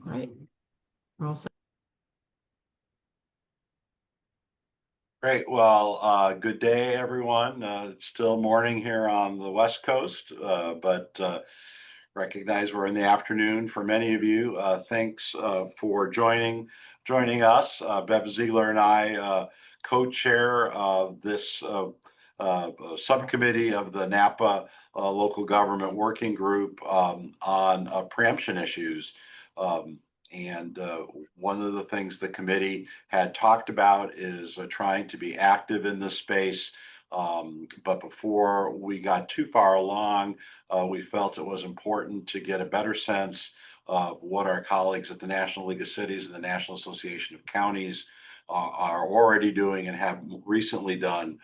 Right. We're all set. Great. Well, good day, everyone. It's still morning here on the West Coast, but recognize we're in the afternoon for many of you. Thanks for joining us. Bev Ziegler and I co-chair this subcommittee of the NAPA Local Government Working Group on preemption issues. And one of the things the committee had talked about is trying to be active in this space. But before we got too far along, we felt it was important to get a better sense of what our colleagues at the National League of Cities and the National Association of Counties are already doing and have recently done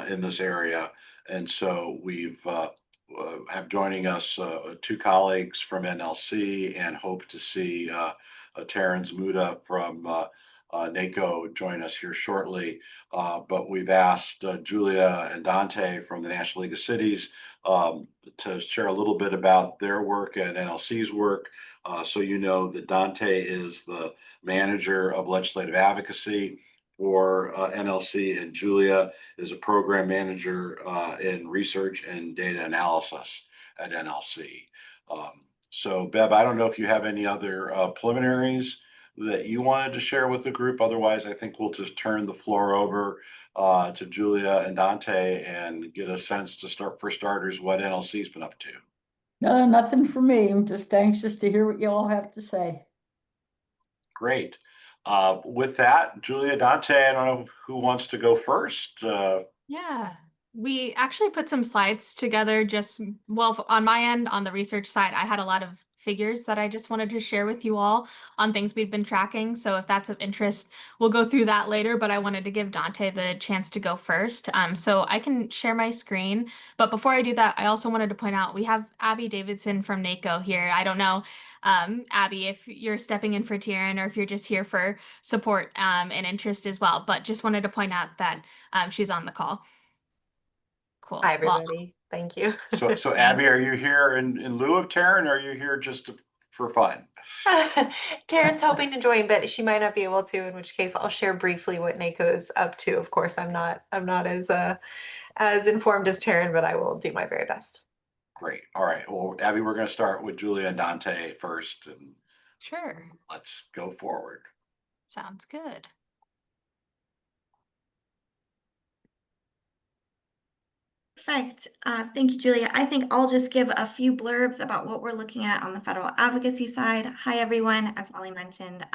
in this area. And so we've have joining us two colleagues from NLC, and hope to see Terrence Muda from NaCO join us here shortly. But we've asked Julia and Dante from the National League of Cities to share a little bit about their work and NLC's work. So you know that Dante is the manager of legislative advocacy for NLC, and Julia is a program manager in research and data analysis at NLC. So Bev, I don't know if you have any other preliminaries that you wanted to share with the group. Otherwise, I think we'll just turn the floor over to Julia and Dante and get a sense to start, for starters, what NLC's been up to. No, nothing for me. I'm just anxious to hear what you all have to say. Great. With that, Julia, Dante, I don't know who wants to go first. Yeah, we actually put some slides together well, on my end, on the research side, I had a lot of figures that I just wanted to share with you all on things we've been tracking. So if that's of interest, we'll go through that later, but I wanted to give Dante the chance to go first. So I can share my screen, but before I do that, I also wanted to point out we have Abby Davidson from NaCO here. I don't know, Abby, if you're stepping in for Taryn or if you're just here for support and interest as well, but just wanted to point out that she's on the call. Cool. Hi, everybody. Thank you. So Abby, are you here in lieu of Taryn, or are you here just for fun? Taryn's hoping to join, but she might not be able to, in which case I'll share briefly what NaCO is up to. Of course, I'm not as informed as Taryn, but I will do my very best. Great. All right. Well, Abby, we're going to start with Julia and Dante first, and Sure. let's go forward. Sounds good. Perfect. Thank you, Julia. I think I'll just give a few blurbs about what we're looking at on the federal advocacy side. Hi, everyone. As Wally mentioned,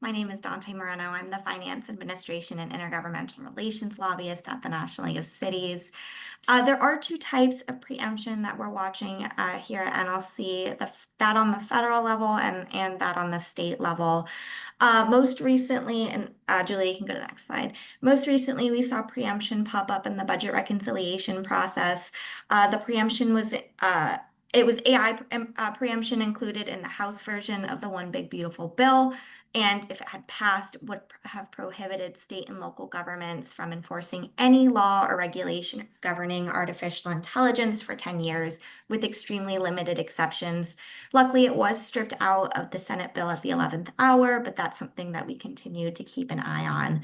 my name is Dante Moreno. I'm the Finance, Administration, and Intergovernmental Relations Lobbyist at the National League of Cities. There are two types of preemption that we're watching here at NLC, that on the federal level and that on the state level. Most recently, and Julia, you can go to the next slide. Most recently, we saw preemption pop up in the budget reconciliation process. The preemption was it was AI preemption included in the House version of the One Big Beautiful Bill, and if it had passed, would have prohibited state and local governments from enforcing any law or regulation governing artificial intelligence for 10 years, with extremely limited exceptions. Luckily, it was stripped out of the Senate bill at the 11th hour, but that's something that we continue to keep an eye on.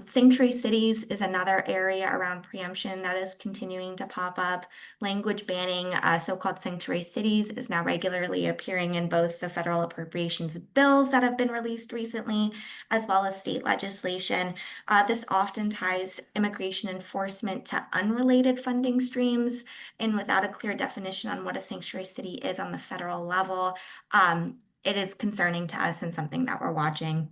Sanctuary cities is another area around preemption that is continuing to pop up. Language banning so-called sanctuary cities is now regularly appearing in both the federal appropriations bills that have been released recently, as well as state legislation. This often ties immigration enforcement to unrelated funding streams, and without a clear definition on what a sanctuary city is on the federal level, it is concerning to us and something that we're watching.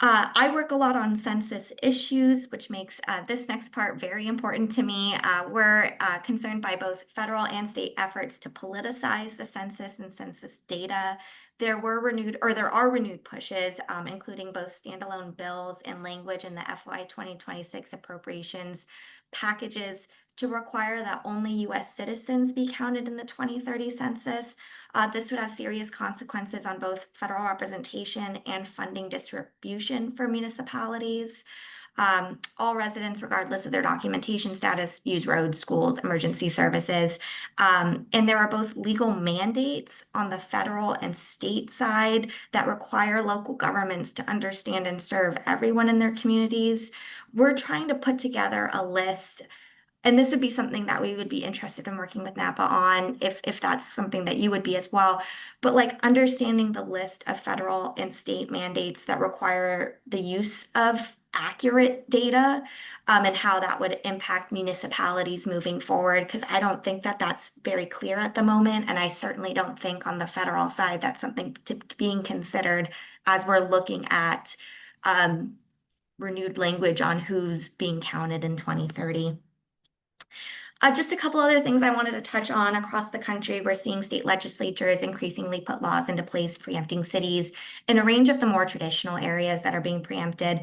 I work a lot on census issues, which makes this next part very important to me. We're concerned by both federal and state efforts to politicize the census and census data. There are renewed pushes, including both standalone bills and language in the FY 2026 appropriations packages to require that only U.S. citizens be counted in the 2030 census. This would have serious consequences on both federal representation and funding distribution for municipalities. all residents, regardless of their documentation status, use roads, schools, emergency services. And there are both legal mandates on the federal and state side that require local governments to understand and serve everyone in their communities. We're trying to put together a list, and this would be something that we would be interested in working with NAPA on if that's something that you would be as well. But like understanding the list of federal and state mandates that require the use of accurate data, and how that would impact municipalities moving forward, because I don't think that that's very clear at the moment. And I certainly don't think on the federal side that's something being considered as we're looking at renewed language on who's being counted in 2030. Just a couple other things I wanted to touch on. Across the country, we're seeing state legislatures increasingly put laws into place preempting cities in a range of the more traditional areas that are being preempted.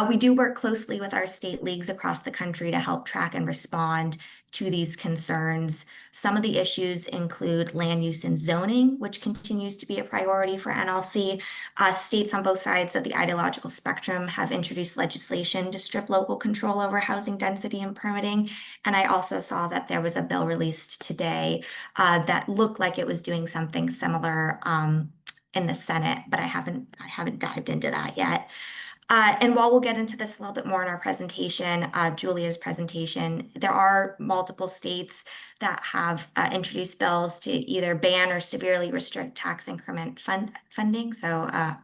We do work closely with our state leagues across the country to help track and respond to these concerns. Some of the issues include land use and zoning, which continues to be a priority for NLC. States on both sides of the ideological spectrum have introduced legislation to strip local control over housing density and permitting. And I also saw that there was a bill released today that looked like it was doing something similar in the Senate, but I haven't dived into that yet. And while we'll get into this a little bit more in our presentation, Julia's presentation, there are multiple states that have introduced bills to either ban or severely restrict tax increment funding,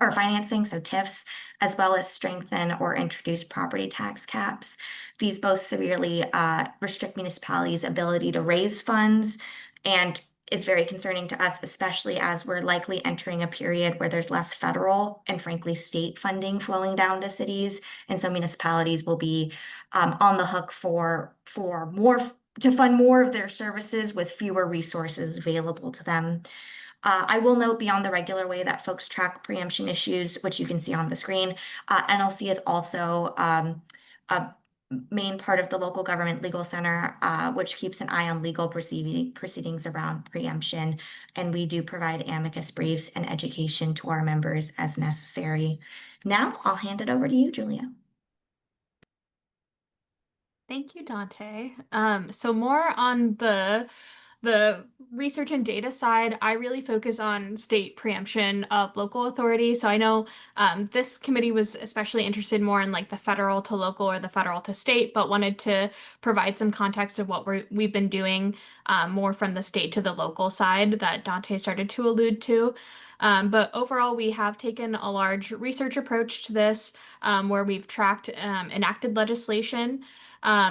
or financing, so TIFs, as well as strengthen or introduce property tax caps. These both severely restrict municipalities' ability to raise funds, and is very concerning to us, especially as we're likely entering a period where there's less federal and frankly state funding flowing down to cities. And so municipalities will be on the hook for more to fund more of their services with fewer resources available to them. I will note beyond the regular way that folks track preemption issues, which you can see on the screen, NLC is also a main part of the local government legal center, which keeps an eye on legal proceedings around preemption. And we do provide amicus briefs and education to our members as necessary. Now I'll hand it over to you, Julia. Thank you, Dante. So more on the research and data side, I really focus on state preemption of local authority. So I know this committee was especially interested more in like the federal to local or the federal to state, but wanted to provide some context of what we've been doing more from the state to the local side that Dante started to allude to. But overall, we have taken a large research approach to this where we've tracked enacted legislation.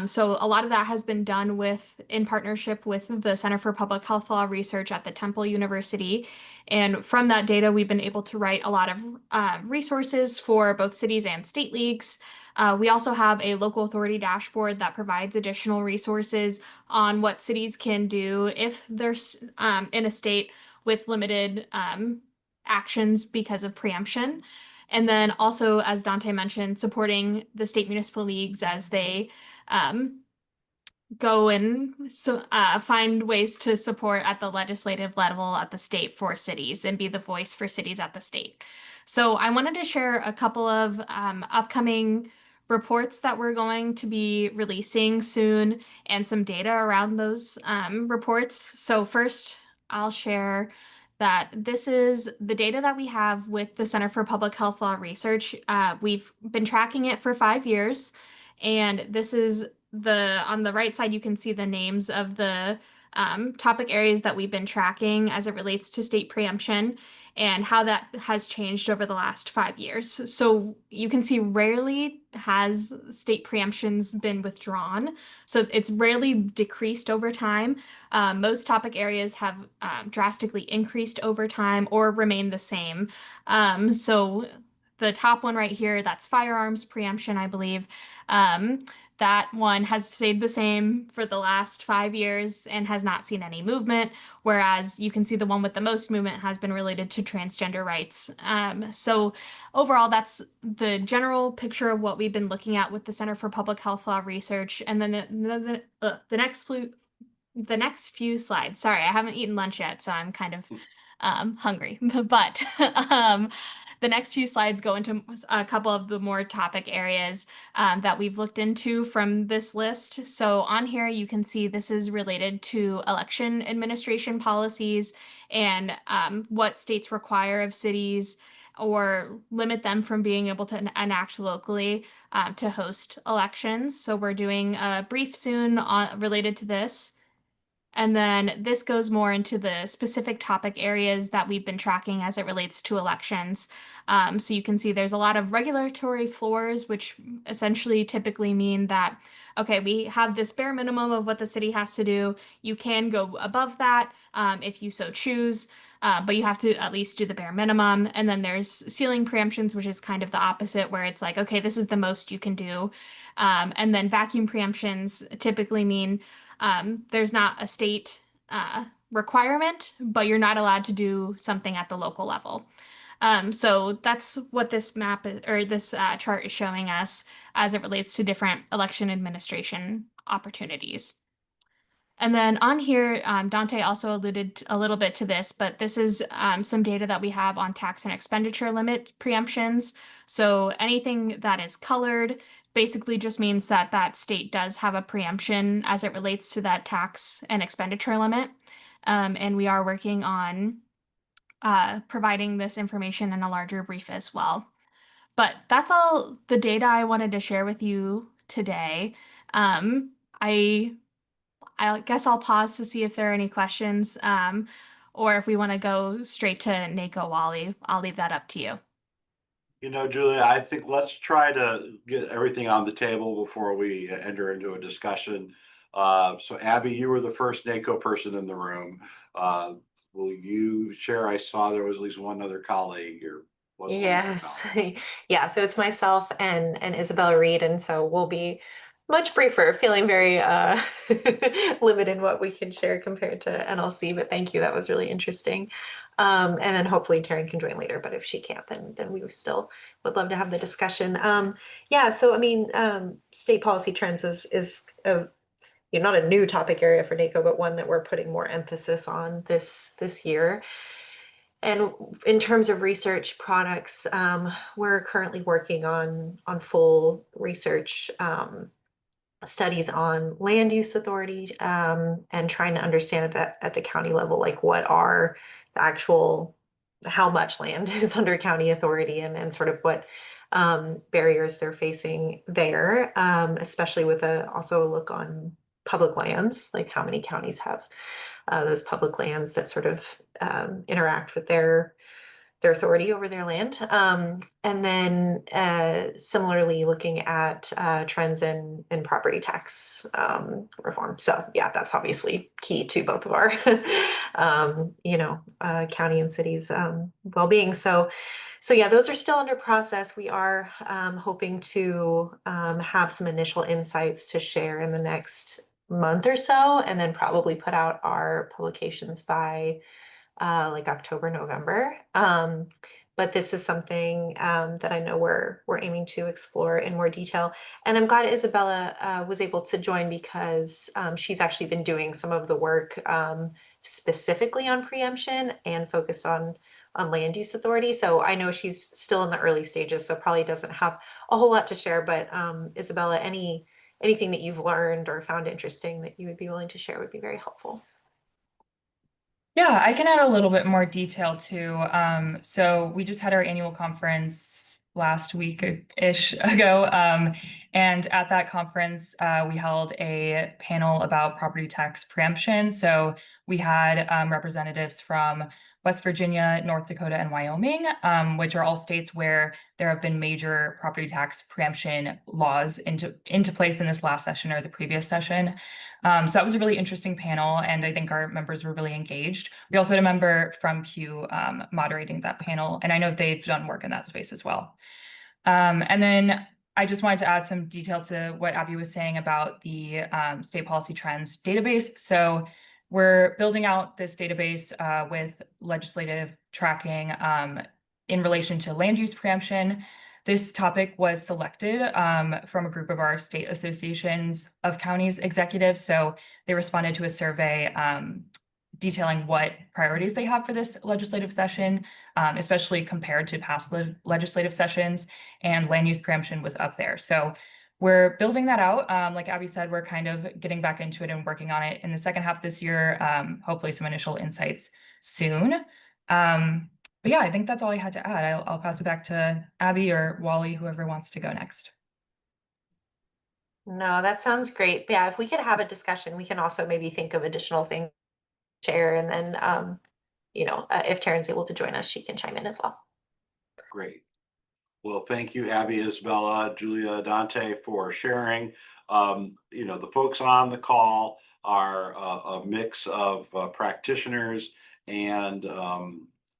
So a lot of that has been done in partnership with the Center for Public Health Law Research at the Temple University. And from that data, we've been able to write a lot of resources for both cities and state leagues. We also have a local authority dashboard that provides additional resources on what cities can do if they're in a state with limited actions because of preemption. And then also, as Dante mentioned, supporting the state municipal leagues as they go and find ways to support at the legislative level at the state for cities and be the voice for cities at the state. So I wanted to share a couple of upcoming reports that we're going to be releasing soon and some data around those reports. So first, I'll share that this is the data that we have with the Center for Public Health Law Research. We've been tracking it for 5 years, and this is on the right side, you can see the names of the topic areas that we've been tracking as it relates to state preemption and how that has changed over the last 5 years. So you can see rarely has state preemptions been withdrawn. So it's rarely decreased over time. Most topic areas have drastically increased over time or remained the same. So the top one right here, that's firearms preemption, I believe. That one has stayed the same for the last 5 years and has not seen any movement, whereas you can see the one with the most movement has been related to transgender rights. So overall, that's the general picture of what we've been looking at with the Center for Public Health Law Research. And then the next few slides. Sorry, I haven't eaten lunch yet, so I'm kind of hungry. But the next few slides go into a couple of the more topic areas that we've looked into from this list. So on here, you can see this is related to election administration policies and what states require of cities or limit them from being able to enact locally to host elections. So we're doing a brief soon related to this. And then this goes more into the specific topic areas that we've been tracking as it relates to elections. So you can see there's a lot of regulatory floors, which essentially typically mean that, okay, we have this bare minimum of what the city has to do. You can go above that if you so choose, but you have to at least do the bare minimum. And then there's ceiling preemptions, which is kind of the opposite, where it's like, okay, this is the most you can do. And then vacuum preemptions typically mean there's not a state requirement, but you're not allowed to do something at the local level. So that's what this map or this chart is showing us as it relates to different election administration opportunities. And then on here, Dante also alluded a little bit to this, but this is some data that we have on tax and expenditure limit preemptions. So anything that is colored basically just means that that state does have a preemption as it relates to that tax and expenditure limit. And we are working on providing this information in a larger brief as well. But that's all the data I wanted to share with you today. I guess I'll pause to see if there are any questions, or if we want to go straight to NaCO Wally. I'll leave that up to you. You know, Julia, I think let's try to get everything on the table before we enter into a discussion. So Abby, you were the first NaCO person in the room. Will you share? I saw there was at least one other colleague or Yes. Yeah, so it's myself and Isabella Reed, and so we'll be much briefer, feeling very limited in what we can share compared to NLC, but thank you, that was really interesting. And then hopefully Taryn can join later, but if she can't, then we still would love to have the discussion. Yeah, so I mean, state policy trends is a, you know, not a new topic area for NaCO, but one that we're putting more emphasis on this year. And in terms of research products, we're currently working on full research studies on land use authority, and trying to understand at the county level, like what are the actual, how much land is under county authority, and sort of what barriers they're facing there, especially with also a look on public lands, like how many counties have those public lands that sort of interact with their authority over their land. And then similarly looking at trends in property tax reform. So yeah, that's obviously key to both of our, county and cities well-being. So yeah, those are still under process. We are hoping to have some initial insights to share in the next month or so, and then probably put out our publications by like October, November. But this is something that I know we're aiming to explore in more detail. And I'm glad Isabella was able to join, because she's actually been doing some of the work specifically on preemption and focused on land use authority. So I know she's still in the early stages, so probably doesn't have a whole lot to share. But Isabella, anything that you've learned or found interesting that you would be willing to share would be very helpful. Yeah, I can add a little bit more detail too. So we just had our annual conference last week-ish ago. And at that conference, we held a panel about property tax preemption. So we had representatives from West Virginia, North Dakota, and Wyoming, which are all states where there have been major property tax preemption laws into place in this last session or the previous session. So that was a really interesting panel, and I think our members were really engaged. We also had a member from Pew moderating that panel, and I know they've done work in that space as well. And then I just wanted to add some detail to what Abby was saying about the state policy trends database. So we're building out this database with legislative tracking in relation to land use preemption. This topic was selected from a group of our state associations of counties executives. So they responded to a survey detailing what priorities they have for this legislative session, especially compared to past legislative sessions, and land use preemption was up there. So we're building that out. Like Abby said, we're kind of getting back into it and working on it in the second half this year. Hopefully some initial insights soon. But yeah, I think that's all I had to add. I'll pass it back to Abby or Wally, whoever wants to go next. No, that sounds great. Yeah, if we could have a discussion, we can also maybe think of additional things to share, and then if Taryn's able to join us, she can chime in as well. Great. Well, thank you, Abby, Isabella, Julia, Dante, for sharing. The folks on the call are a mix of practitioners and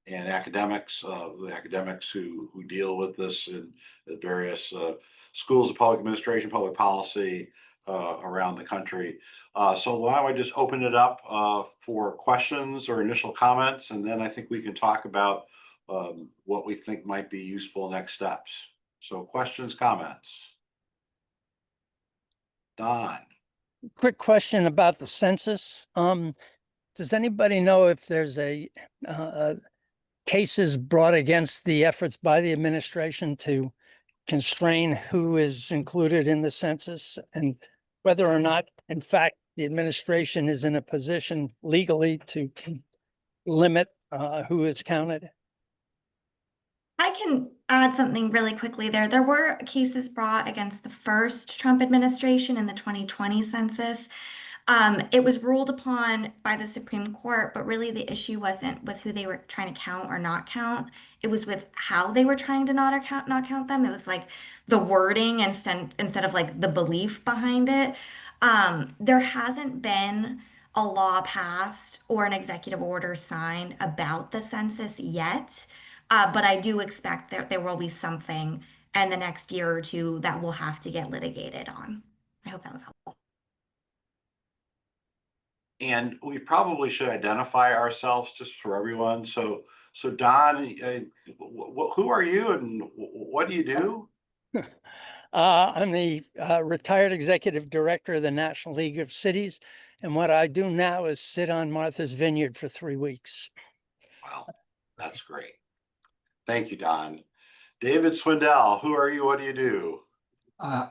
academics, the academics who deal with this in the various schools of public administration, public policy around the country. So why don't I just open it up for questions or initial comments, and then I think we can talk about what we think might be useful next steps. So questions, comments? Don. Quick question about the census. Does anybody know if there's cases brought against the efforts by the administration to constrain who is included in the census, and whether or not, in fact, the administration is in a position legally to limit who is counted? I can add something really quickly there. There were cases brought against the first Trump administration in the 2020 census. It was ruled upon by the Supreme Court, but really the issue wasn't with who they were trying to count or not count. It was with how they were trying to not count them. It was like the wording instead of like the belief behind it. There hasn't been a law passed or an executive order signed about the census yet. But I do expect that there will be something in the next year or two that will have to get litigated on. I hope that was helpful. And we probably should identify ourselves just for everyone. So Don, who are you and what do you do? I'm the retired executive director of the National League of Cities. And what I do now is sit on Martha's Vineyard for 3 weeks. Wow, that's great. Thank you, Don. David Swindell, who are you? What do you do? Hi,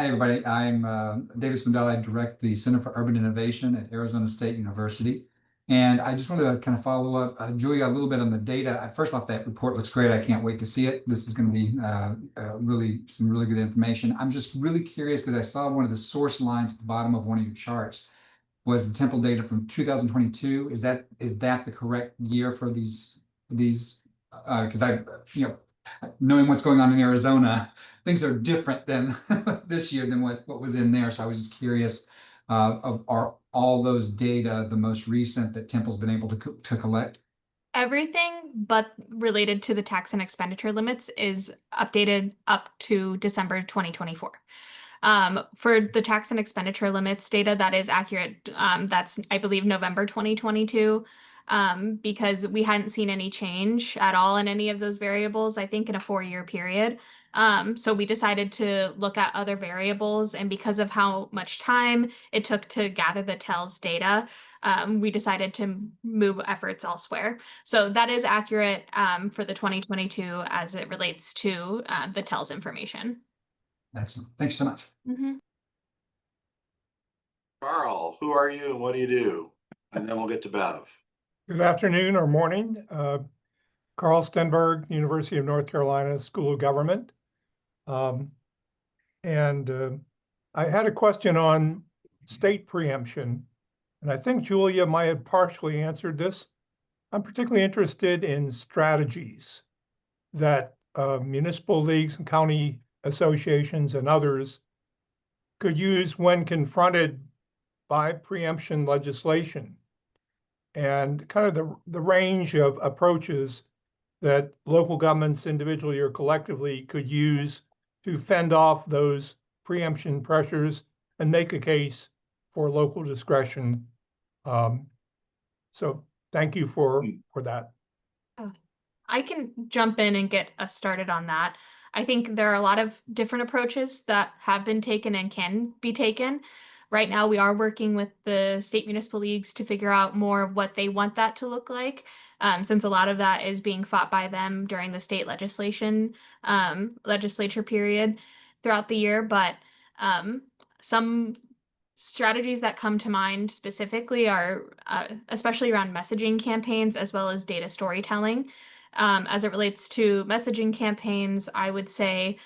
everybody. I'm David Swindell. I direct the Center for Urban Innovation at Arizona State University. And I just wanted to kind of follow up, Julia, a little bit on the data. First off, that report looks great. I can't wait to see it. This is going to be some really good information. I'm just really curious because I saw one of the source lines at the bottom of one of your charts was the Temple data from 2022. Is that the correct year for these? Because knowing what's going on in Arizona, things are different than this year than what was in there. So I was just curious, are all those data the most recent that Temple's been able to collect? Everything but related to the tax and expenditure limits is updated up to December 2024. For the tax and expenditure limits data, that is accurate. That's, I believe, November 2022. Because we hadn't seen any change at all in any of those variables, I think in a 4-year period. So we decided to look at other variables, and because of how much time it took to gather the TELS data, we decided to move efforts elsewhere. So that is accurate for the 2022 as it relates to the TELS information. Excellent. Thanks so much. Mm-hmm. Carl, who are you and what do you do? And then we'll get to Bev. Good afternoon or morning. Carl Stenberg, University of North Carolina School of Government. And I had a question on state preemption, and I think Julia might have partially answered this. I'm particularly interested in strategies that municipal leagues and county associations and others could use when confronted by preemption legislation, and kind of the range of approaches that local governments individually or collectively could use to fend off those preemption pressures and make a case for local discretion. So thank you for that. I can jump in and get us started on that. I think there are a lot of different approaches that have been taken and can be taken. Right now, we are working with the state municipal leagues to figure out more of what they want that to look like, since a lot of that is being fought by them during the state legislature period throughout the year. But some strategies that come to mind specifically are especially around messaging campaigns as well as data storytelling. As it relates to messaging campaigns, I would say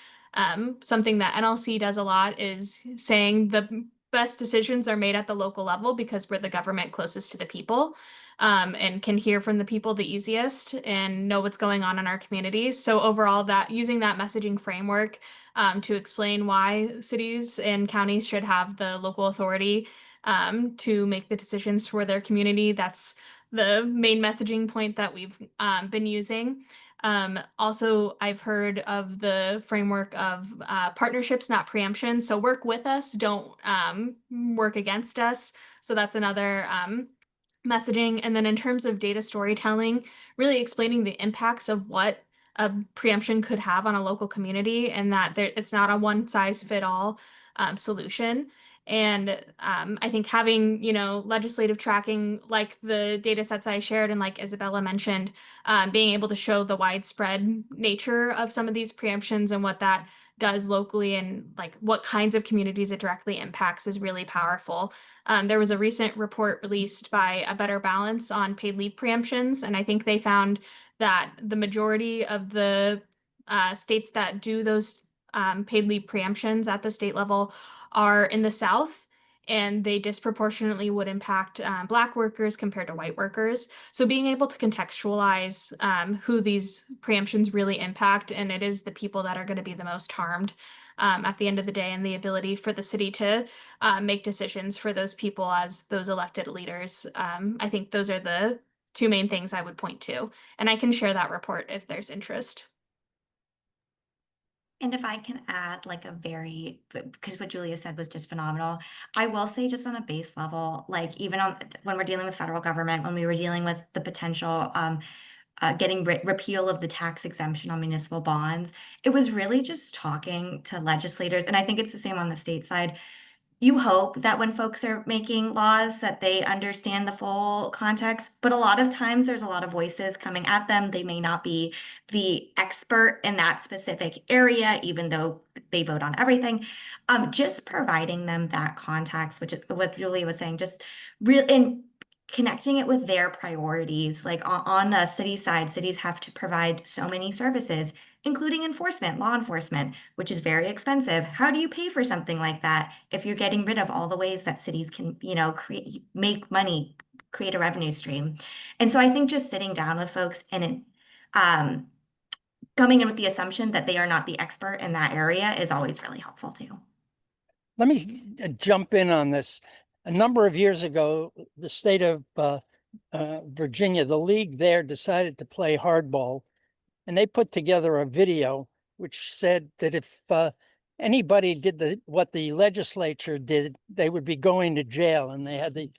something that NLC does a lot is saying the best decisions are made at the local level because we're the government closest to the people, and can hear from the people the easiest and know what's going on in our communities. So overall, that using that messaging framework to explain why cities and counties should have the local authority to make the decisions for their community. That's the main messaging point that we've been using. Also, I've heard of the framework of partnerships, not preemption. So work with us, don't work against us. So that's another messaging. And then in terms of data storytelling, really explaining the impacts of what a preemption could have on a local community, and that it's not a one size fit all solution. And I think having, legislative tracking like the data sets I shared and like Isabella mentioned, being able to show the widespread nature of some of these preemptions and what that does locally and like what kinds of communities it directly impacts is really powerful. There was a recent report released by A Better Balance on paid leave preemptions, and I think they found that the majority of the states that do those paid leave preemptions at the state level are in the South, and they disproportionately would impact Black workers compared to white workers. So being able to contextualize who these preemptions really impact, and it is the people that are going to be the most harmed at the end of the day, and the ability for the city to make decisions for those people as those elected leaders. I think those are the two main things I would point to, and I can share that report if there's interest. And if I can add because what Julia said was just phenomenal. I will say just on a base level, like even when we're dealing with federal government, when we were dealing with the potential getting repeal of the tax exemption on municipal bonds, it was really just talking to legislators. And I think it's the same on the state side. You hope that when folks are making laws that they understand the full context, but a lot of times there's a lot of voices coming at them. They may not be the expert in that specific area, even though they vote on everything. Just providing them that context, which is what Julia was saying, just real in connecting it with their priorities. Like on the city side, cities have to provide so many services, including enforcement, law enforcement, which is very expensive. How do you pay for something like that if you're getting rid of all the ways that cities can, make money, create a revenue stream? And so I think just sitting down with folks and coming in with the assumption that they are not the expert in that area is always really helpful too. Let me jump in on this. A number of years ago, the state of Virginia, the league there decided to play hardball. And they put together a video which said that if anybody did what the legislature did, they would be going to jail. And they had the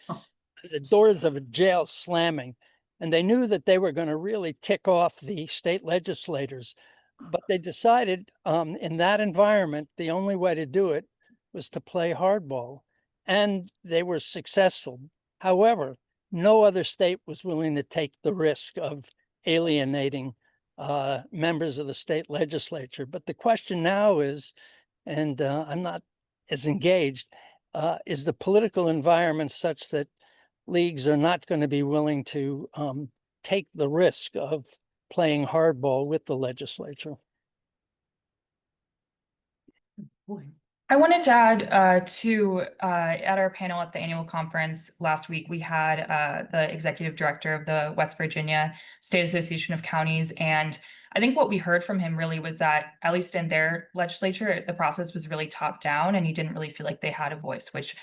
doors of a jail slamming. And they knew that they were going to really tick off the state legislators. But they decided in that environment, the only way to do it was to play hardball. And they were successful. However, no other state was willing to take the risk of alienating members of the state legislature. But the question now is, and I'm not as engaged, is the political environment such that leagues are not going to be willing to take the risk of playing hardball with the legislature? I wanted to add at our panel at the annual conference last week, we had the executive director of the West Virginia State Association of Counties. And I think what we heard from him really was that, at least in their legislature, the process was really top down and he didn't really feel like they had a voice, which,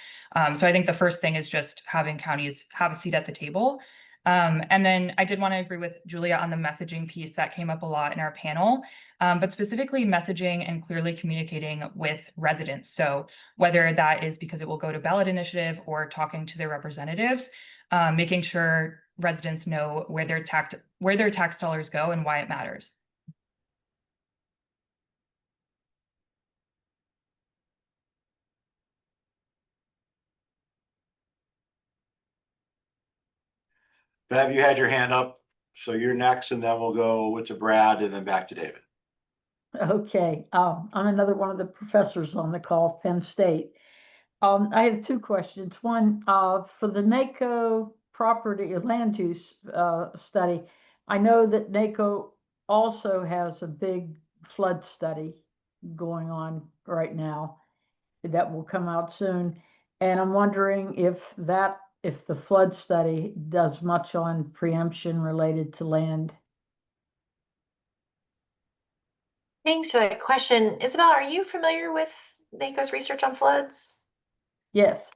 so I think the first thing is just having counties have a seat at the table. And then I did want to agree with Julia on the messaging piece that came up a lot in our panel, but specifically messaging and clearly communicating with residents. So whether that is because it will go to ballot initiative or talking to their representatives, making sure residents know where their tax dollars go and why it matters. Bev, you had your hand up, so you're next, and then we'll go to Brad and then back to David. Okay, I'm another one of the professors on the call, Penn State. I have two questions. One, for the NaCO property land use study, I know that NaCO also has a big flood study going on right now that will come out soon. And I'm wondering if the flood study does much on preemption related to land. Thanks for that question. Isabel, are you familiar with NaCO's research on floods? Yes.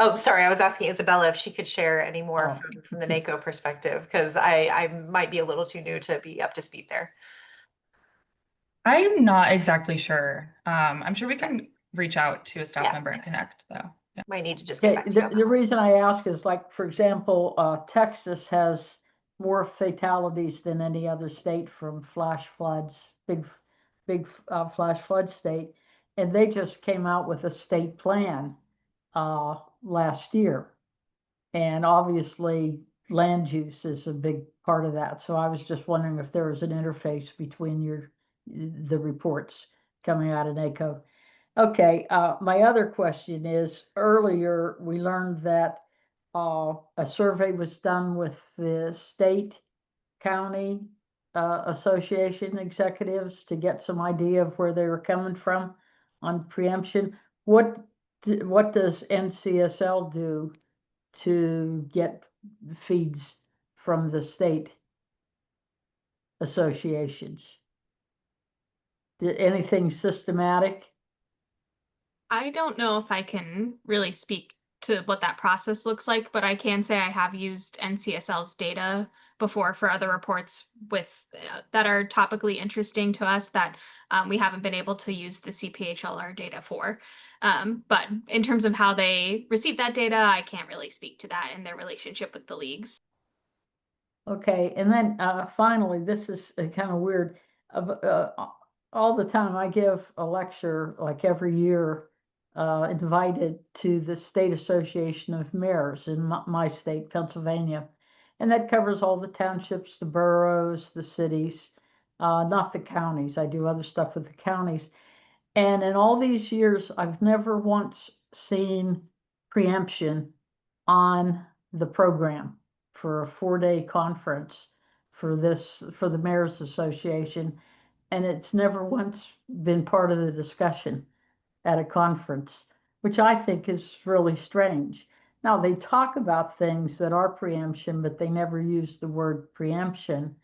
Oh, sorry, I was asking Isabella if she could share any more Oh. from the NaCO perspective, because I might be a little too new to be up to speed there. I'm not exactly sure. I'm sure we can reach out to a staff Yeah. member and connect though. Yeah. Might need to just get Okay, back to you on the that. reason I ask is, like, for example, Texas has more fatalities than any other state from flash floods, big flash flood state. And they just came out with a state plan last year. And obviously land use is a big part of that. So I was just wondering if there was an interface between the reports coming out of NaCO. Okay, my other question is, earlier we learned that a survey was done with the state county association executives to get some idea of where they were coming from on preemption. What does NCSL do to get feeds from the state associations? Anything systematic? I don't know if I can really speak to what that process looks like, but I can say I have used NCSL's data before for other reports with that are topically interesting to us that we haven't been able to use the CPHLR data for. But in terms of how they receive that data, I can't really speak to that in their relationship with the leagues. Okay, and then finally, this is kind of weird. All the time I give a lecture, like every year, invited to the State Association of Mayors in my state, Pennsylvania. And that covers all the townships, the boroughs, the cities, not the counties. I do other stuff with the counties. And in all these years, I've never once seen preemption on the program for a 4-day conference for the Mayor's Association. And it's never once been part of the discussion at a conference, which I think is really strange. Now, they talk about things that are preemption, but they never use the word preemption.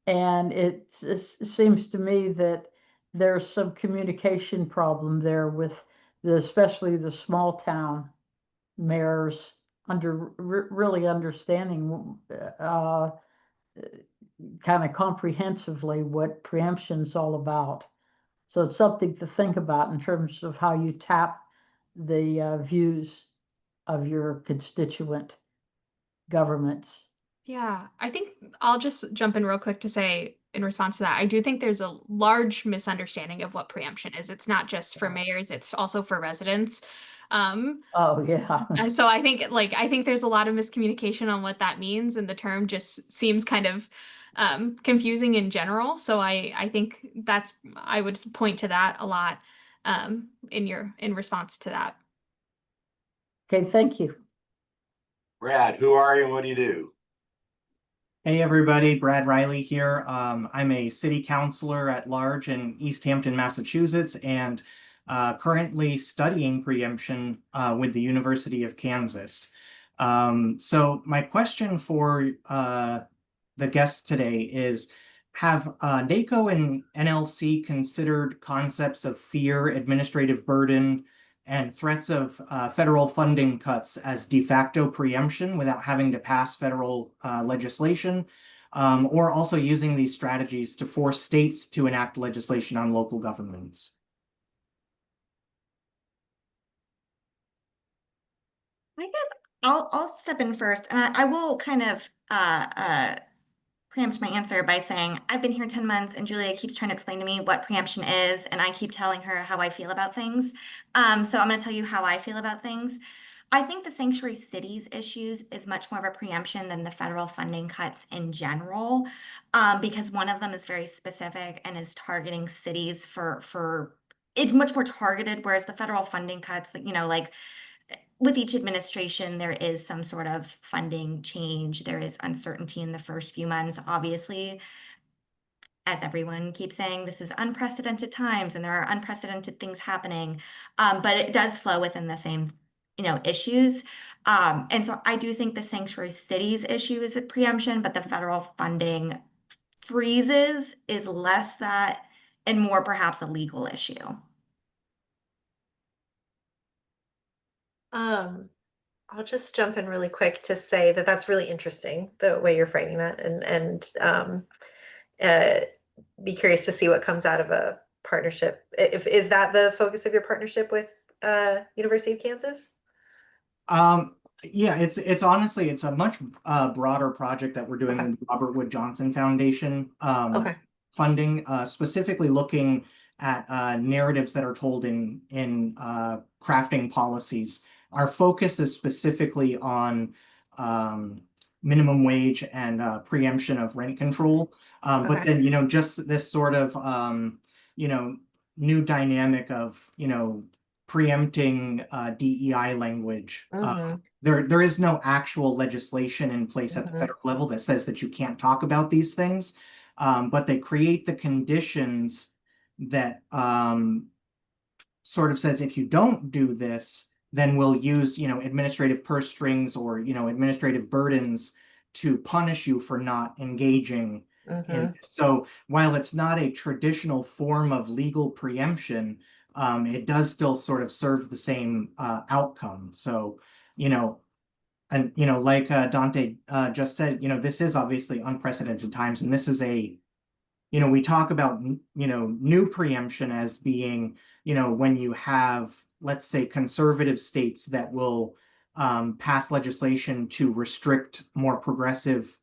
And it seems to me that there's some communication problem there with especially the small town mayors really understanding kind of comprehensively what preemption's all about. So it's something to think about in terms of how you tap the views of your constituent governments. Yeah, I think I'll just jump in real quick to say in response to that, I do think there's a large misunderstanding of what preemption is. It's not just for mayors, it's also for residents. Oh, yeah. So I think there's a lot of miscommunication on what that means, and the term just seems kind of confusing in general. So I think I would point to that a lot in response to that. Okay, thank you. Brad, who are you and what do you do? Hey everybody, Brad Riley here. I'm a city councilor at large in East Hampton, Massachusetts, and currently studying preemption with the University of Kansas. So my question for the guests today is, have NaCO and NLC considered concepts of fear, administrative burden, and threats of federal funding cuts as de facto preemption without having to pass federal legislation, or also using these strategies to force states to enact legislation on local governments? I guess I'll step in first, and I will kind of preempt my answer by saying I've been here 10 months and Julia keeps trying to explain to me what preemption is, and I keep telling her how I feel about things. So I'm going to tell you how I feel about things. I think the sanctuary cities issues is much more of a preemption than the federal funding cuts in general, because one of them is very specific and is targeting cities for it's much more targeted, whereas the federal funding cuts, you know, like with each administration, there is some sort of funding change. There is uncertainty in the first few months, obviously. As everyone keeps saying, this is unprecedented times and there are unprecedented things happening. But it does flow within the same, you know, issues. And so I do think the sanctuary cities issue is a preemption, but the federal funding freezes is less that and more perhaps a legal issue. I'll just jump in really quick to say that that's really interesting, the way you're framing that, and be curious to see what comes out of a partnership. Is that the focus of your partnership with University of Kansas? Yeah, it's honestly it's a much broader project that we're doing Okay. with Robert Wood Johnson Foundation Okay. funding, specifically looking at narratives that are told in crafting policies. Our focus is specifically on minimum wage and preemption of rent control. But Okay. then, you know, just this sort of, you know, new dynamic of, you know, preempting DEI language. Mhm. There is no actual legislation in place at the Mhm. federal level that says that you can't talk about these things. But they create the conditions that sort of says if you don't do this, then we'll use, you know, administrative purse strings or, you know, administrative burdens to punish you for not engaging in Mhm. this. So while it's not a traditional form of legal preemption, it does still sort of serve the same outcome. So, you know, and you know, like Dante just said, you know, this is obviously unprecedented times, and this is a, you know, we talk about, you know, new preemption as being, you know, when you have, let's say, conservative states that will pass legislation to restrict more progressive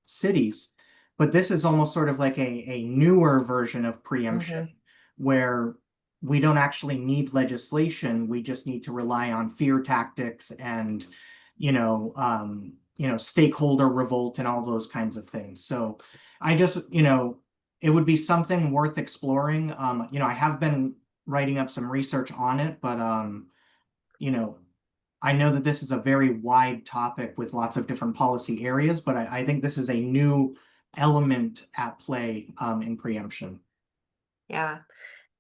cities. But this is almost sort of like a newer version of preemption where we don't actually need legislation. We just need to rely on fear tactics and, you know, stakeholder revolt and all those kinds of things. So I just, you know, it would be something worth exploring. You know, I have been writing up some research on it, but you know, I know that this is a very wide topic with lots of different policy areas, but I think this is a new element at play in preemption. Yeah.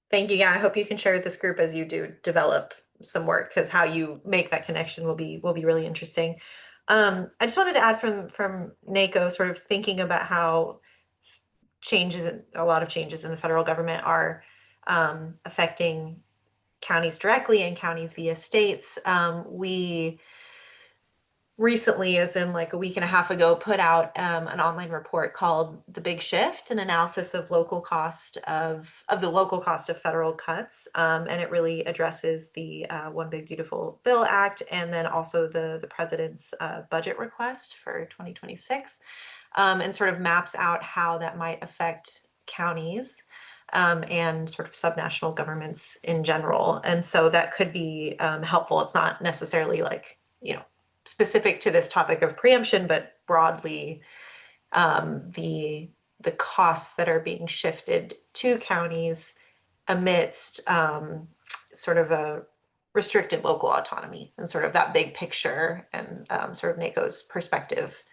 Thank you. Yeah, I hope you can share with this group as you do develop some work, because how you make that connection will be really interesting. I just wanted to add from NaCO, sort of thinking about how a lot of changes in the federal government are affecting counties directly and counties via states. We recently, as in like a week and a half ago, put out an online report called The Big Shift, an analysis of local cost of the local cost of federal cuts. And it really addresses the One Big Beautiful Bill Act, and then also the president's budget request for 2026, and sort of maps out how that might affect counties and sort of subnational governments in general. And so that could be helpful. It's not necessarily like, you know, specific to this topic of preemption, but broadly the costs that are being shifted to counties amidst sort of a restricted local autonomy, and sort of that big picture, and sort of NaCO's perspective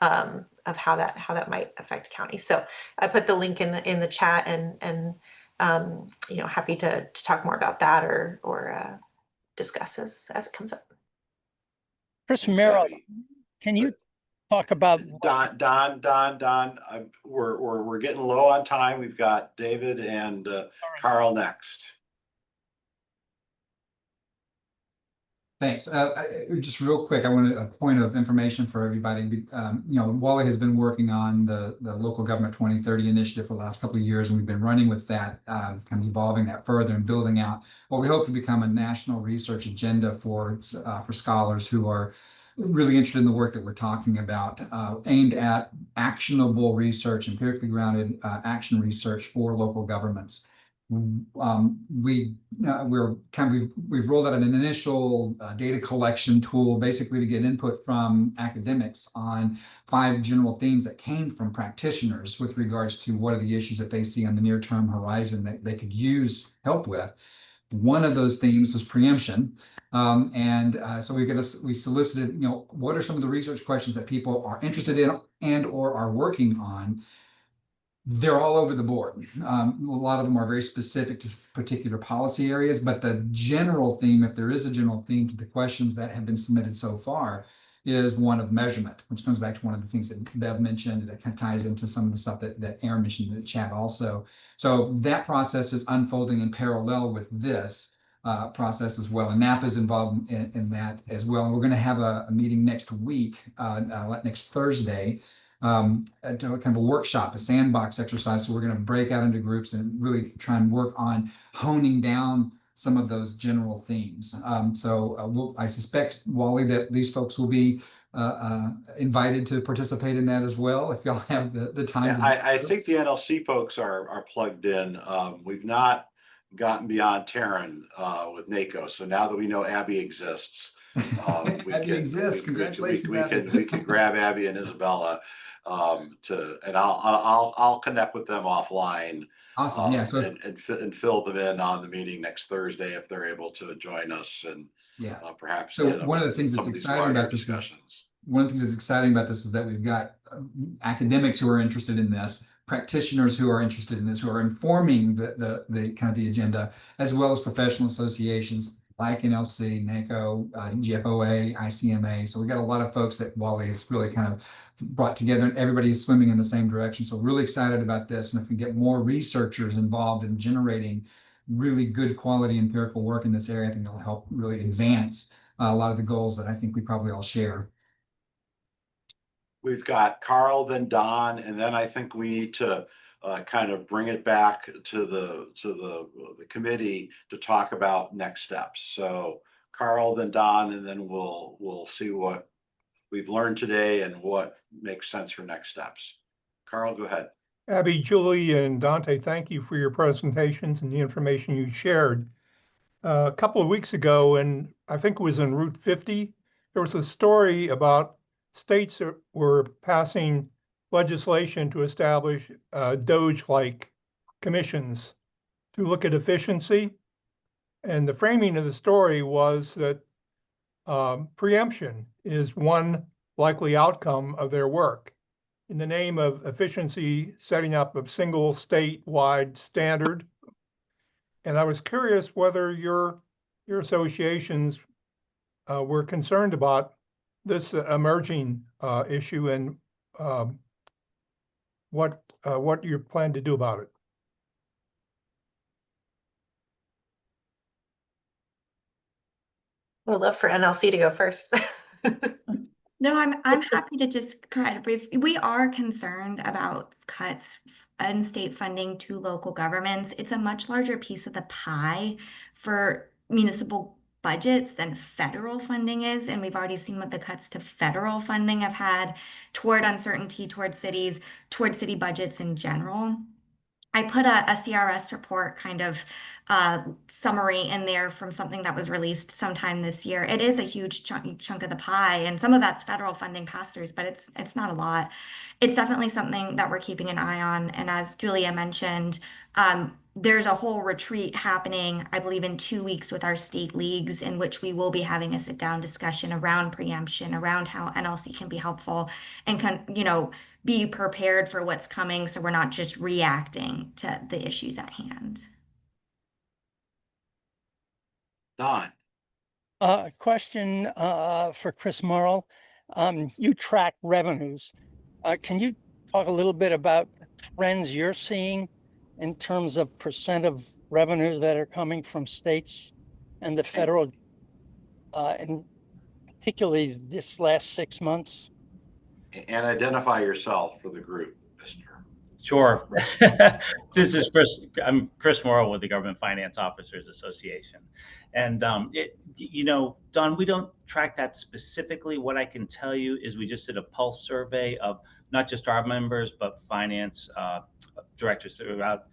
of how that might affect counties. So I put the link in the chat, and you know, happy to talk more about that or discuss as it comes up. Chris Thanks, Merrill, Abby. can you talk about Don, we're getting low on time. We've got David and Carl next. Thanks. Just real quick, I wanted a point of information for everybody. You know, Wally has been working on the Local Government 2030 initiative for the last couple of years, and we've been running with that, kind of evolving that further and building out what we hope to become a national research agenda for scholars who are really interested in the work that we're talking about, aimed at actionable research, empirically grounded action research for local governments. we've rolled out an initial data collection tool, basically to get input from academics on 5 general themes that came from practitioners with regards to what are the issues that they see on the near-term horizon that they could use help with. One of those themes was preemption. So we solicited, what are some of the research questions that people are interested in and or are working on? They're all over the board. A lot of them are very specific to particular policy areas, but the general theme, if there is a general theme to the questions that have been submitted so far, is one of measurement, which comes back to one of the things that Bev mentioned that kind of ties into some of the stuff that Aaron mentioned in the chat also. So that process is unfolding in parallel with this process as well. And NAPA is involved in that as well. And we're going to have a meeting next week, next Thursday, kind of a workshop, a sandbox exercise. So we're going to break out into groups and really try and work on honing down some of those general themes. I suspect, Wally, that these folks will be invited to participate in that as well, if y'all have the time. Yeah, I think the NLC folks are plugged in. We've not gotten beyond Taryn with NaCO. So now that we know Abby exists, Abby exists. Congratulations, we can grab Abby and Isabella and I'll connect with them offline. Awesome. Yeah. And fill them in on the meeting next Thursday if they're able to join us and perhaps. So one of the things that's exciting about this is that we've got academics who are interested in this, practitioners who are interested in this, who are informing the kind of the agenda, as well as professional associations like NLC, NaCO, GFOA, ICMA. So we got a lot of folks that Wally has really kind of brought together, and everybody's swimming in the same direction. So really excited about this. And if we get more researchers involved in generating really good quality empirical work in this area, I think it'll help really advance a lot of the goals that I think we probably all share. We've got Carl, then Don, and then I think we need to kind of bring it back to the committee to talk about next steps. So Carl, then Don, and then we'll see what we've learned today and what makes sense for next steps. Carl, go ahead. Abby, Julie, and Dante, thank you for your presentations and the information you shared. A couple of weeks ago, and I think it was in Route 50, there was a story about states that were passing legislation to establish DOGE-like commissions to look at efficiency. And the framing of the story was that preemption is one likely outcome of their work. In the name of efficiency, setting up a single statewide standard. And I was curious whether your associations were concerned about this emerging issue and what you plan to do about it. I would love for NLC to go first. No, I'm happy to just provide a brief. We are concerned about cuts in state funding to local governments. It's a much larger piece of the pie for municipal budgets than federal funding is. And we've already seen what the cuts to federal funding have had toward uncertainty, toward cities, toward city budgets in general. I put a CRS report kind of summary in there from something that was released sometime this year. It is a huge chunk of the pie, and some of that's federal funding pass-throughs, but it's not a lot. It's definitely something that we're keeping an eye on. And as Julia mentioned, there's a whole retreat happening, I believe, in 2 weeks with our state leagues, in which we will be having a sit-down discussion around preemption, around how NLC can be helpful, and be prepared for what's coming, so we're not just reacting to the issues at hand. Don. Question for Chris Morrow. You track revenues. Can you talk a little bit about trends you're seeing in terms of percent of revenue that are coming from states and the federal, and particularly this last 6 months? And identify yourself for the group, Mr. Sure. This is Chris. I'm Chris Morrow with the Government Finance Officers Association. And, Don, we don't track that specifically. What I can tell you is we just did a pulse survey of not just our members, but finance directors throughout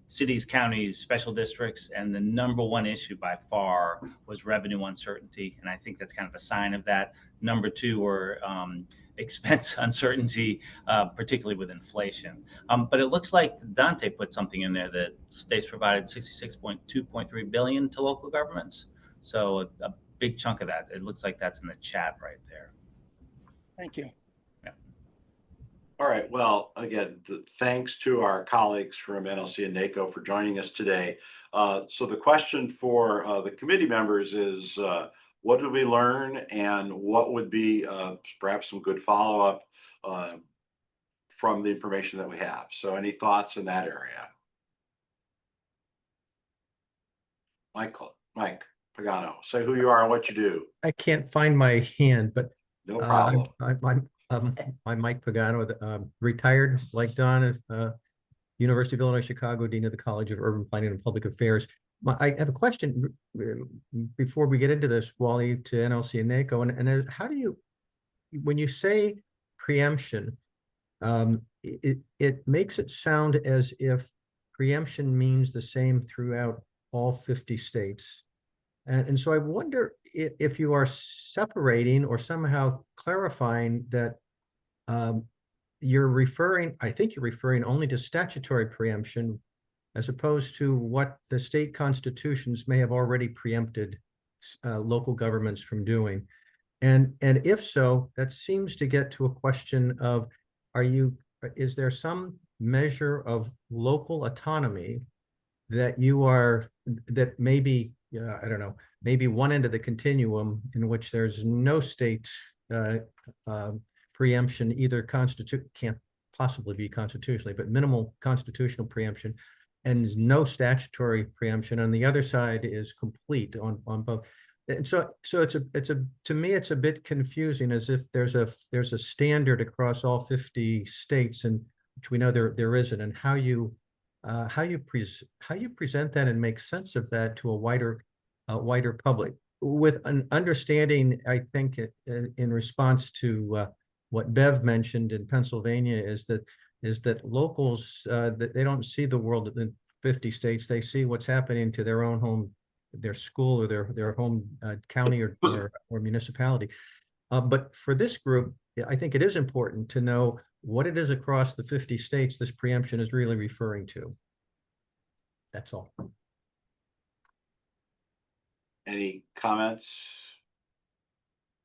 cities, counties, special districts, and the number one issue by far was revenue uncertainty. And I think that's kind of a sign of that. Number two were expense uncertainty, particularly with inflation. But it looks like Dante put something in there that states provided 66.2.3 billion to local governments. So a big chunk of that, it looks like that's in the chat right there. Thank you. All right. Well, again, thanks to our colleagues from NLC and NaCO for joining us today. So the question for the committee members is, what did we learn, and what would be perhaps some good follow-up from the information that we have? So any thoughts in that area? Mike Pagano, say who you are and what you do. I can't find my hand, but No problem. I'm Mike Pagano, retired like Don, University of Illinois Chicago, Dean of the College of Urban Planning and Public Affairs. I have a question before we get into this, Wally, to NLC and NaCO, and how do you, when you say preemption, it makes it sound as if preemption means the same throughout all 50 states. And so I wonder if you are separating or somehow clarifying that you're referring, I think you're referring only to statutory preemption as opposed to what the state constitutions may have already preempted local governments from doing. And if so, that seems to get to a question of, is there some measure of local autonomy that that maybe, I don't know, maybe one end of the continuum in which there's no state preemption, either can't possibly be constitutionally, but minimal constitutional preemption, and no statutory preemption. On the other side is complete on both. And so to me, it's a bit confusing, as if there's a standard across all 50 states, and which we know there isn't, and how you present that and make sense of that to a wider public, with an understanding, I think, in response to what Bev mentioned in Pennsylvania, is that locals, that they don't see the world in 50 states. They see what's happening to their own home, their school, or their home county or municipality. But for this group, I think it is important to know what it is across the 50 states this preemption is really referring to. That's all. Any comments?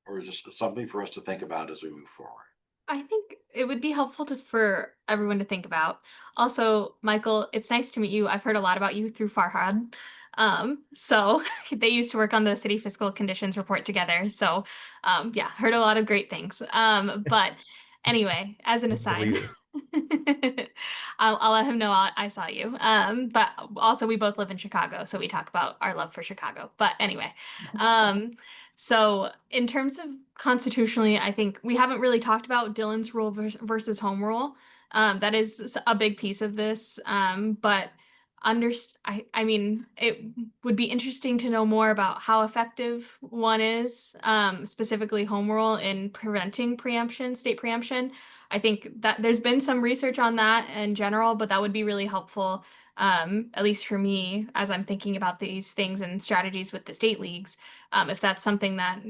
Or is this something for us to think about as we move forward? I think it would be helpful for everyone to think about. Also, Michael, it's nice to meet you. I've heard a lot about you through Farhad. So they used to work on the city fiscal conditions report together. So yeah, heard a lot of great things. But anyway, as an aside, I'll let him know I saw you. But also we both live in Chicago, so we talk about our love for Chicago. But anyway, so in terms of constitutionally, I think we haven't really talked about Dillon's rule versus home rule. That is a big piece of this. But I mean, it would be interesting to know more about how effective one is, specifically home rule, in preventing preemption, state preemption. I think that there's been some research on that in general, but that would be really helpful, at least for me, as I'm thinking about these things and strategies with the state leagues, if that's something that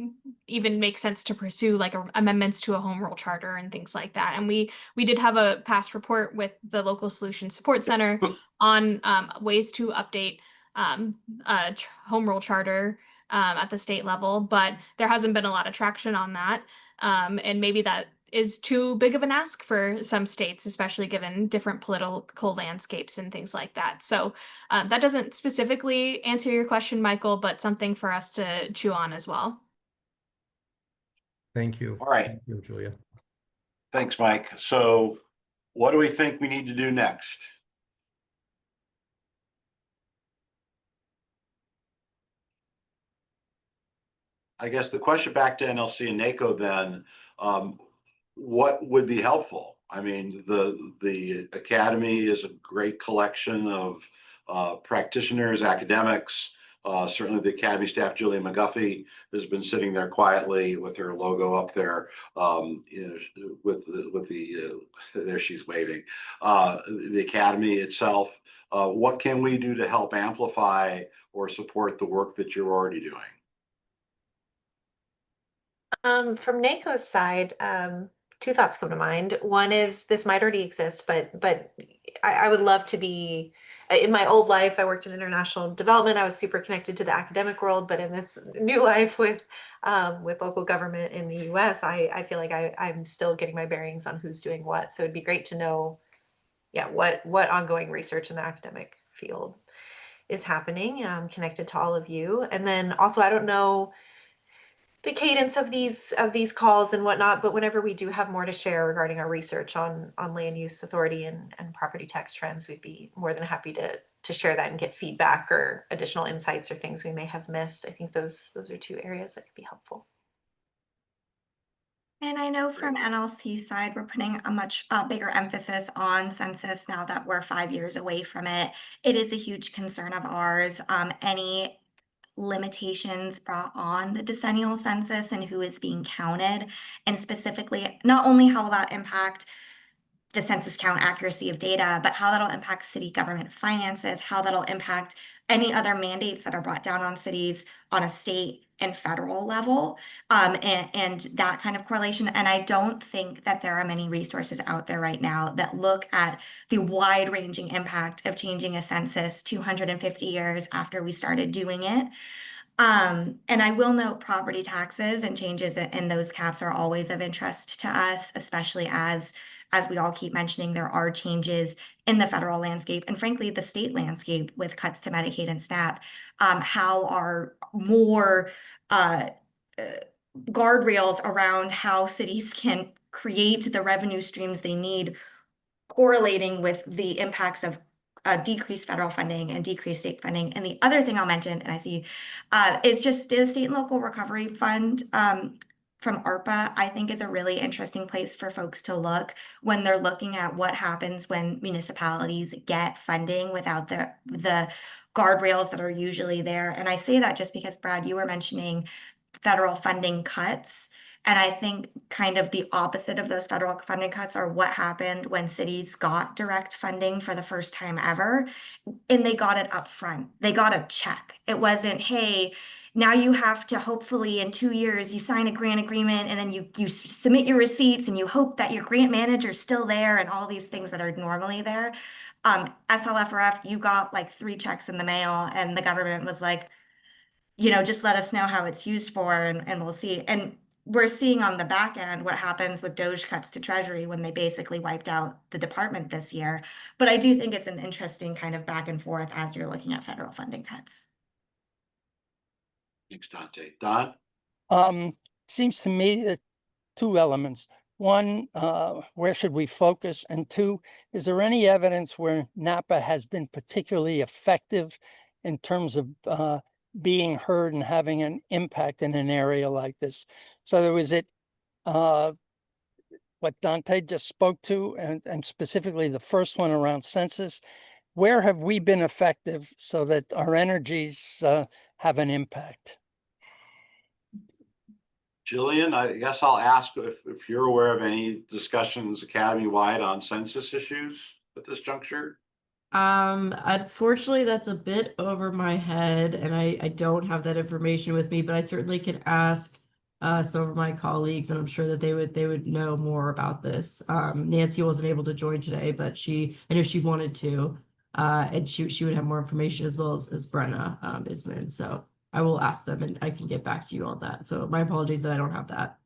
even makes sense to pursue, like amendments to a home rule charter and things like that. And we did have a past report with the Local Solutions Support Center on ways to update home rule charter at the state level, but there hasn't been a lot of traction on that. And maybe that is too big of an ask for some states, especially given different political landscapes and things like that. So that doesn't specifically answer your question, Michael, but something for us to chew on as well. Thank you. All right. Thank you, Julia. Thanks, Mike. So what do we think we need to do next? I guess the question back to NLC and NaCO then, what would be helpful? I mean, the Academy is a great collection of practitioners, academics. Certainly the Academy staff, Julia McGuffey, has been sitting there quietly with her logo up there, you know, with the there she's waving. The Academy itself, what can we do to help amplify or support the work that you're already doing? From NaCO's side, two thoughts come to mind. One is this might already exist, but I would love to be. In my old life, I worked in international development. I was super connected to the academic world, but in this new life with local government in the U.S., I feel like I'm still getting my bearings on who's doing what. So it'd be great to know, yeah, what ongoing research in the academic field is happening, connected to all of you. And then also, I don't know the cadence of these calls and whatnot, but whenever we do have more to share regarding our research on land use authority and property tax trends, we'd be more than happy to share that and get feedback or additional insights or things we may have missed. I think those are two areas that could be helpful. And I know from NLC side, we're putting a much bigger emphasis on census now that we're 5 years away from it. It is a huge concern of ours. Any limitations brought on the decennial census and who is being counted, and specifically not only how will that impact the census count accuracy of data, but how that'll impact city government finances, how that'll impact any other mandates that are brought down on cities on a state and federal level, and that kind of correlation. And I don't think that there are many resources out there right now that look at the wide-ranging impact of changing a census 250 years after we started doing it. And I will note property taxes and changes in those caps are always of interest to us, especially as we all keep mentioning, there are changes in the federal landscape and frankly, the state landscape with cuts to Medicaid and SNAP. How are more guardrails around how cities can create the revenue streams they need correlating with the impacts of decreased federal funding and decreased state funding. And the other thing I'll mention, and I see, is just the state and local recovery fund from ARPA, I think is a really interesting place for folks to look when they're looking at what happens when municipalities get funding without the guardrails that are usually there. And I say that just because, Brad, you were mentioning federal funding cuts. And I think kind of the opposite of those federal funding cuts are what happened when cities got direct funding for the first time ever, and they got it up front. They got a check. It wasn't, hey, now you have to hopefully in 2 years you sign a grant agreement and then you submit your receipts and you hope that your grant manager is still there and all these things that are normally there. SLFRF, you got like 3 checks in the mail and the government was like, just let us know how it's used for and we'll see. And we're seeing on the back end what happens with DOGE cuts to Treasury when they basically wiped out the department this year. But I do think it's an interesting kind of back and forth as you're looking at federal funding cuts. Thanks, Dante. Don? Seems to me that 2 elements. One, where should we focus? And 2, is there any evidence where NAPA has been particularly effective in terms of being heard and having an impact in an area like this? So was it what Dante just spoke to, and specifically the first one around census? Where have we been effective so that our energies have an impact? Jillian, I guess I'll ask if you're aware of any discussions academy-wide on census issues at this juncture. Unfortunately, that's a bit over my head, and I don't have that information with me, but I certainly can ask some of my colleagues, and I'm sure that they would know more about this. Nancy wasn't able to join today, but I know she wanted to, and she would have more information as well as Brenna Isman. So I will ask them, and I can get back to you on that. So my apologies that I don't have that.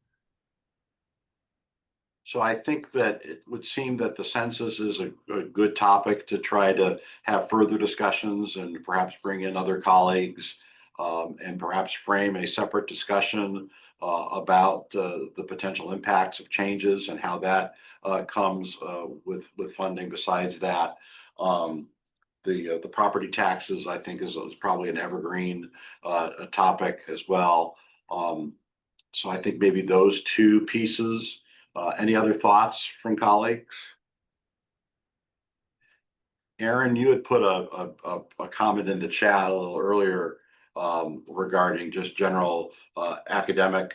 So I think that it would seem that the census is a good topic to try to have further discussions and perhaps bring in other colleagues and perhaps frame a separate discussion about the potential impacts of changes and how that comes with funding. Besides that, the property taxes, I think, is probably an evergreen topic as well. So I think maybe those 2 pieces. Any other thoughts from colleagues? Aaron, you had put a comment in the chat a little earlier regarding just general academic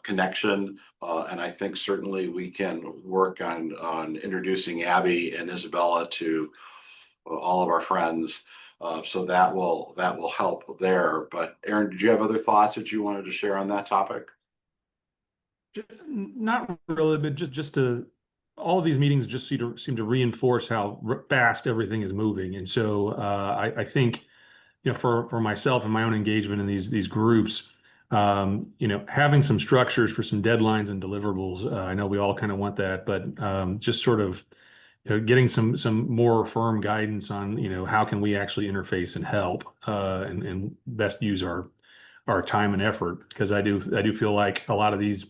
connection, and I think certainly we can work on introducing Abby and Isabella to all of our friends. So that will help there. But Aaron, did you have other thoughts that you wanted to share on that topic? Not really, but just to all of these meetings just seem to reinforce how fast everything is moving. And so I think, for myself and my own engagement in these groups, having some structures for some deadlines and deliverables. I know we all kind of want that, but just sort of getting some more firm guidance on how can we actually interface and help and best use our time and effort, because I do feel like a lot of these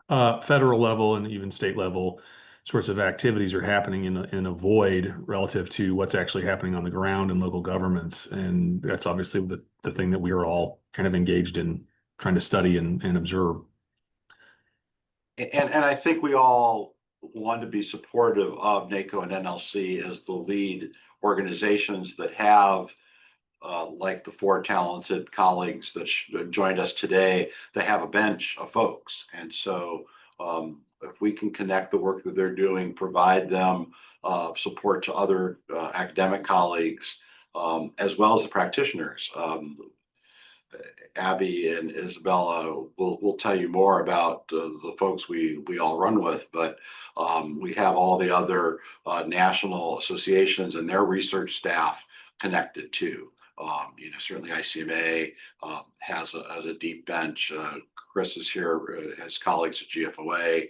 federal level and even state level sorts of activities are happening in a void relative to what's actually happening on the ground in local governments. And that's obviously the thing that we are all kind of engaged in trying to study and observe. And I think we all want to be supportive of NaCO and NLC as the lead organizations that have like the 4 talented colleagues that joined us today, they have a bench of folks. And so if we can connect the work that they're doing, provide them support to other academic colleagues, as well as the practitioners. Abby and Isabella will tell you more about the folks we all run with, but we have all the other national associations and their research staff connected too. Certainly ICMA has a deep bench. Chris is here, his colleagues at GFOA.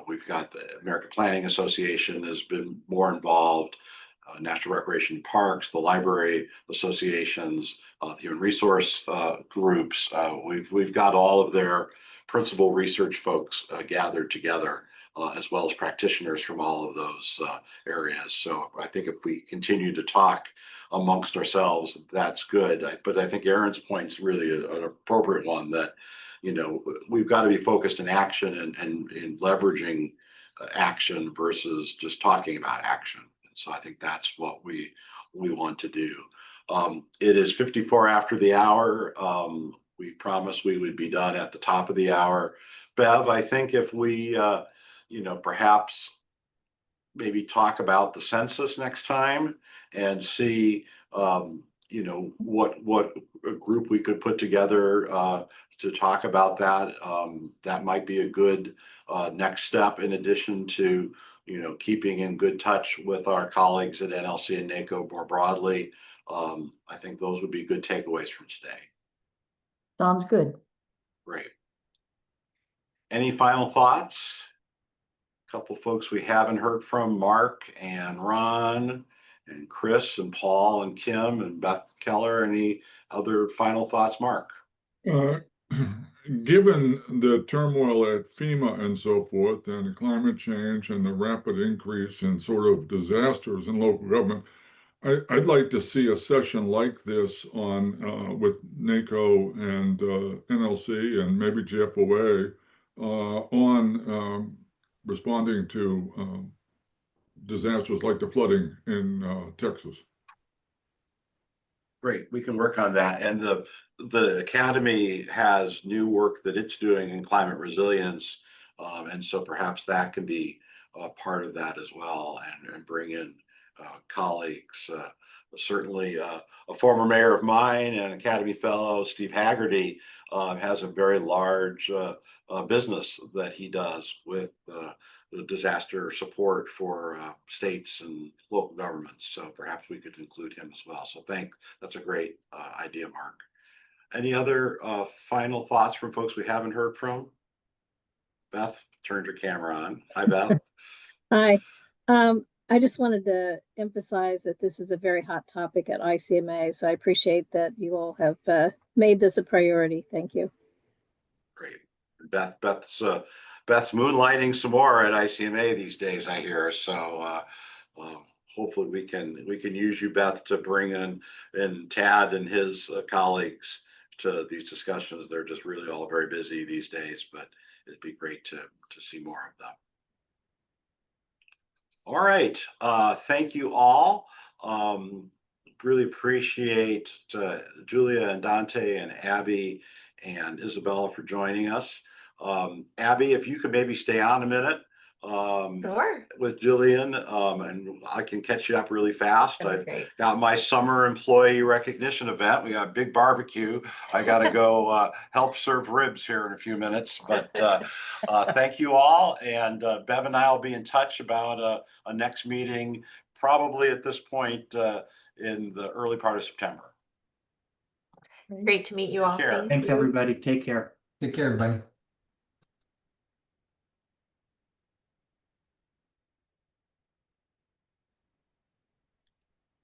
We've got the American Planning Association has been more involved, National Recreation Parks, the library associations, the human resource groups. We've got all of their principal research folks gathered together, as well as practitioners from all of those areas. So I think if we continue to talk amongst ourselves, that's good. But I think Aaron's point is really an appropriate one, that we've got to be focused in action and in leveraging action versus just talking about action. And so I think that's what we want to do. It is 54 after the hour. We promised we would be done at the top of the hour. Bev, I think if we perhaps maybe talk about the census next time and see what a group we could put together to talk about that. That might be a good next step, in addition to keeping in good touch with our colleagues at NLC and NaCO more broadly. I think those would be good takeaways from today. Sounds good. Great. Any final thoughts? A couple folks we haven't heard from: Mark and Ron and Chris and Paul and Kim and Beth Keller. Any other final thoughts, Mark? Given the turmoil at FEMA and so forth, and climate change and the rapid increase in sort of disasters in local government, I'd like to see a session like this on with NaCO and NLC and maybe GFOA on responding to disasters like the flooding in Texas. Great, we can work on that. And the Academy has new work that it's doing in climate resilience. And so perhaps that can be part of that as well, and bring in colleagues. Certainly a former mayor of mine and Academy Fellow, Steve Haggerty, has a very large business that he does with the disaster support for states and local governments. So perhaps we could include him as well. So that's a great idea, Mark. Any other final thoughts from folks we haven't heard from? Beth turned her camera on. Hi, Beth. Hi. I just wanted to emphasize that this is a very hot topic at ICMA. So I appreciate that you all have made this a priority. Thank you. Great. Beth's moonlighting some more at ICMA these days, I hear. So hopefully we can use you, Beth, to bring in Tad and his colleagues to these discussions. They're just really all very busy these days, but it'd be great to see more of them. All right. Thank you all. Really appreciate Julia and Dante and Abby and Isabella for joining us. Abby, if you could maybe stay on a minute, Sure. with Jillian, and I can catch you up really fast. That'd I've be great. got my summer employee recognition event. We got a big barbecue. I got to go help serve ribs here in a few minutes. But thank you all, and Bev and I will be in touch about a next meeting, probably at this point in the early part of September. Great to meet you all. care. Thank Thanks, you. everybody. Take care. Take care, everybody.